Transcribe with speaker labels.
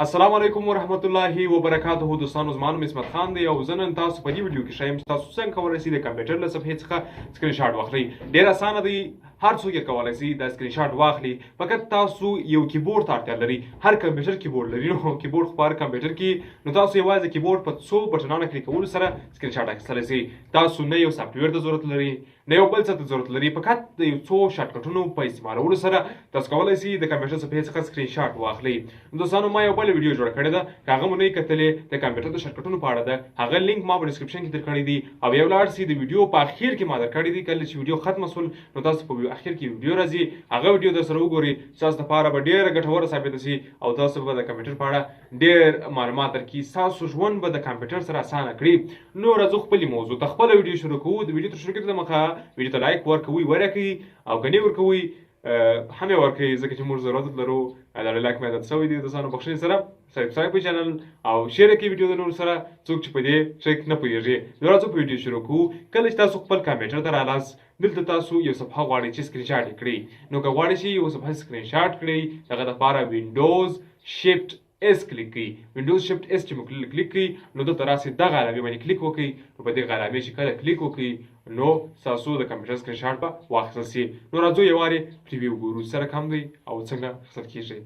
Speaker 1: السلام علیکم ورحمت الله وبرکاته. دوستانو زما نوم عصمت خان دی او زه نن تاسو په دې ویډیو کې ښیم چې تاسو څنګه کولی شئ د کمپیوټر له صفحې څخه سکرین شاټ واخلئ. ډېر اسانه دی، هر څوک یې کولی شي دا سکرین شاټ واخلي. فقط تاسو یو کیبورډ ته اړتیا لري. هر کمپیوټر کیبورډ لري، نو کیبورډ خو په هر کمپیوټر کې، نو تاسو یوازې کیبورډ په څو بټنانو کلیک کولو سره سکرین شاټ اخیستلی شئ. تاسو نه یو سافټویر ته ضرورت لري نه یو بل څه ته ضرورت لري، فقط د یو څو شارټکټونو په استعمالولو سره تاسو کولی شئ د کمپیوټر صفحې څخه سکرین شاټ واخلئ. دوستانو ما یو بله ویډیو جوړه کړې ده، که هغه مو نه یې کتلې، د کمپیوټر د شارټکټونو په اړه ده. هغه لینک ما په ډسکرپشن کې درکړی دی او بیا ولاړ شئ. د ویډیو په اخر کې ما درکړی دی، کله چې ویډیو ختمه شول نو تاسو په اخر کې ویډیو راځي، هغه ویډیو در سره وګورئ. ستاسو لپاره به ډېره ګټوره ثابته شي او تاسو به د کمپیوټر په اړه ډېر معلومات درکړي. ستاسو ژوند به د کمپیوټر سره اسانه کړي. نو راځو خپلې موضوع ته خپله ویډیو شروع کوو. د ویډیو تر شروع کېدو دمخه ویډیو ته لایک ورکوئ، ورکوئ او که نه ورکوئ هم یې ورکوئ، ځکه چې موږ ضرورت لرو. د لایک مې عادت شوی دی. دوستانو بخښنې سره سبسکرایب کړئ چینل او شیر کړئ ویډیو د نورو سره، څوک چې په دې ټریک نه پوهېږي. نو راځو په ویډیو شروع کوو. کله چې تاسو خپل کمپیوټر ته رالاست، دلته تاسو یو صفحه غواړئ چې سکرین شاټ یې کړئ. نو که غواړئ چې یو صفحه سکرین شاټ کړئ، د هغه دپاره وینډوز شفټ اس کلیک کړئ. وینډوز شفټ اس چې مو کلیک کړئ نو دلته راسئ، دغه علامې باندې کلیک وکړئ. نو په دغه علامې چې کله کلیک وکړئ نو ستاسو د کمپیوټر سکرین شاټ به واخیستل شي. نو راځو یو وارې پریویو وګورو چې سره کم دی او څنګه اخیستل کېږي.